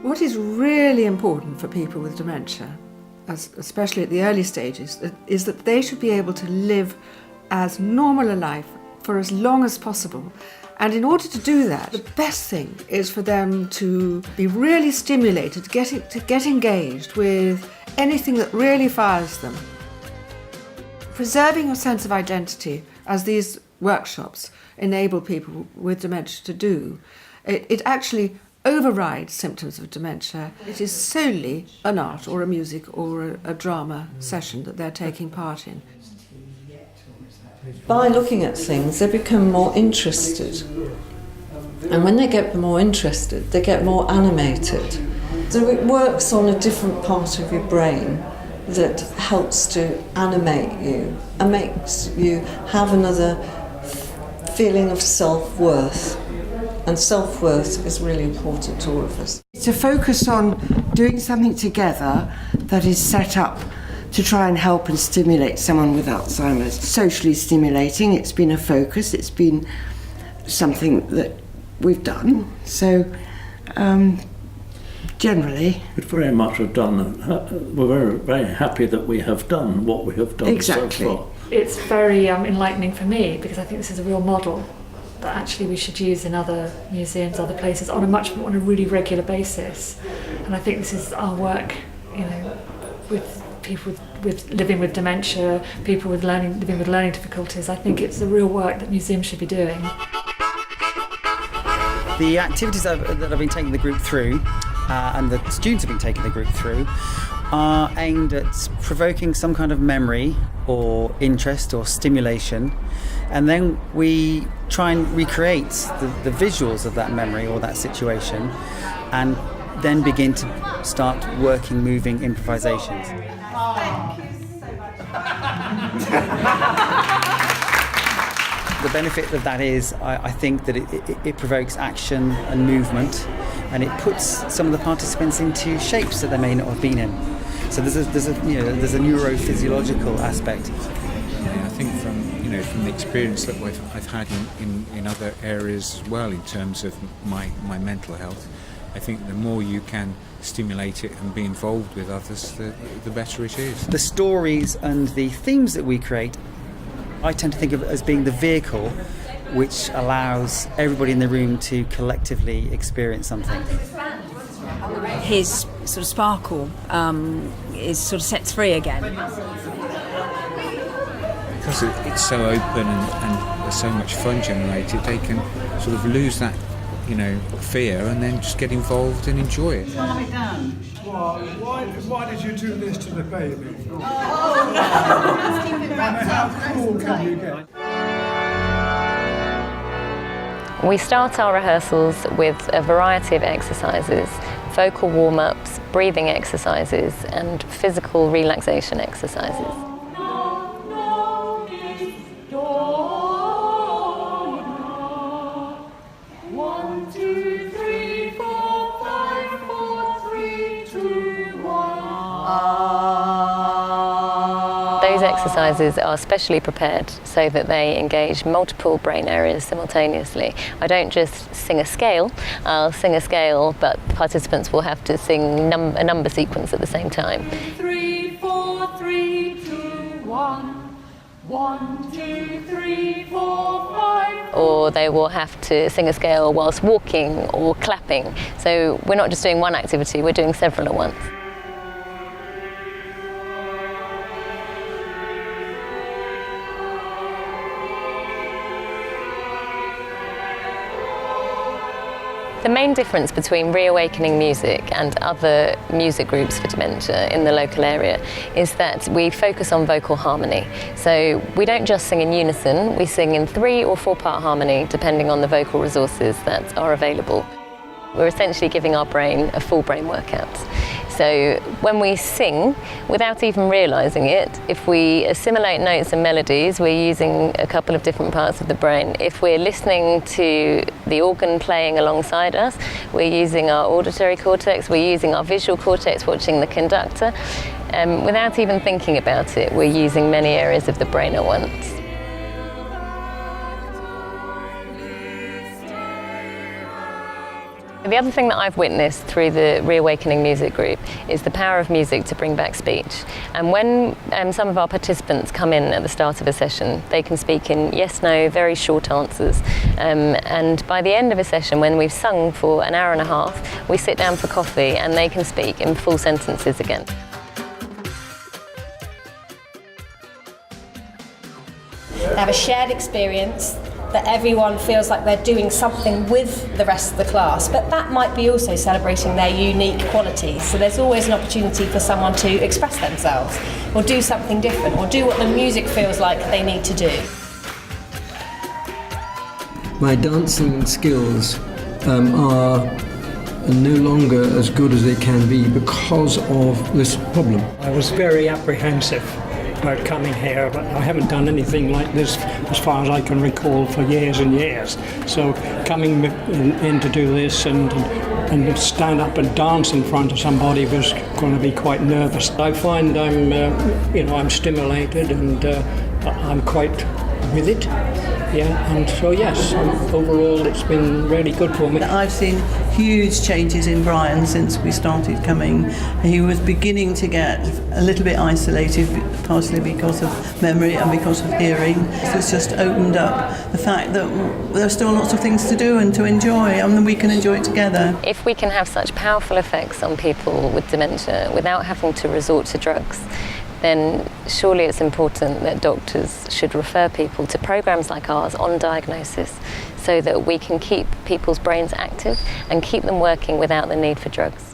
What is really important for people with dementia, especially at the early stages, is that they should be able to live as normal a life for as long as possible. And in order to do that, the best thing is for them to be really stimulated, to get engaged with anything that really fires them. Preserving your sense of identity, as these workshops enable people with dementia to do, it actually overrides symptoms of dementia. It is solely an art or a music or a drama session that they're taking part in. By looking at things, they become more interested. And when they get more interested, they get more animated. So it works on a different part of your brain that helps to animate you and makes you have another feeling of self-worth. And self-worth is really important to all of us. To focus on doing something together that is set up to try and help and stimulate someone with Alzheimer's. Socially stimulating, it's been a focus, it's been something that we've done. So, generally... We'd very much have done, we're very, very happy that we have done what we have done so far. It's very enlightening for me, because I think this is a real model that actually we should use in other museums, other places, on a really regular basis. And I think this is our work, with people with living with dementia, people with living with learning difficulties. I think it's the real work that museums should be doing. The activities that I've been taking the group through, and the students have been taking the group through, are aimed at provoking some kind of memory or interest or stimulation, and then we try and recreate the visuals of that memory or that situation, and then begin to start working, moving improvisations. The benefit of that is, I think that it provokes action and movement, and it puts some of the participants into shapes that they may not have been in. So there's a neurophysiological aspect. I think from the experience that I've had in other areas as well, in terms of my mental health, I think the more you can stimulate it and be involved with others, the better it is. The stories and the themes that we create, I tend to think of as being the vehicle which allows everybody in the room to collectively experience something. His sort of sparkle is sort of set free again. Because it's so open and there's so much fun generated, they can sort of lose that fear and then just get involved and enjoy it. Calm it down. Why did you do this to the baby? Let's keep it wrapped up. How cool can you get? We start our rehearsals with a variety of exercises, vocal warm-ups, breathing exercises and physical relaxation exercises. Those exercises are specially prepared so that they engage multiple brain areas simultaneously. I don't just sing a scale, I'll sing a scale, but participants will have to sing a number sequence at the same time. 3, 4, 3, 2, 1. 1, 2, 3, 4, 5. Or they will have to sing a scale whilst walking or clapping. So we're not just doing one activity, we're doing several at once. The main difference between Reawakening music and other music groups for dementia in the local area is that we focus on vocal harmony. So we don't just sing in unison, we sing in 3 or 4 part harmony depending on the vocal resources that are available. We're essentially giving our brain a full brain workout. So when we sing, without even realising it, if we assimilate notes and melodies, we're using a couple of different parts of the brain. If we're listening to the organ playing alongside us, we're using our auditory cortex, we're using our visual cortex, watching the conductor. Without even thinking about it, we're using many areas of the brain at once. The other thing that I've witnessed through the Reawakening music group is the power of music to bring back speech. And when some of our participants come in at the start of a session, they can speak in yes, no, very short answers. And by the end of a session, when we've sung for an hour and a half, we sit down for coffee and they can speak in full sentences again. They have a shared experience that everyone feels like they're doing something with the rest of the class, but that might be also celebrating their unique qualities. So there's always an opportunity for someone to express themselves or do something different or do what the music feels like they need to do. My dancing skills are no longer as good as they can be because of this problem. I was very apprehensive about coming here, but I haven't done anything like this as far as I can recall for years and years. So coming in to do this and stand up and dance in front of somebody was going to be quite nervous. I find I'm stimulated and I'm quite with it. Yeah, and so yes, overall it's been really good for me. I've seen huge changes in Brian since we started coming. He was beginning to get a little bit isolated, partly because of memory and because of hearing. It's just opened up the fact that there's still lots of things to do and to enjoy, and we can enjoy it together. If we can have such powerful effects on people with dementia without having to resort to drugs, then surely it's important that doctors should refer people to programs like ours on diagnosis so that we can keep people's brains active and keep them working without the need for drugs.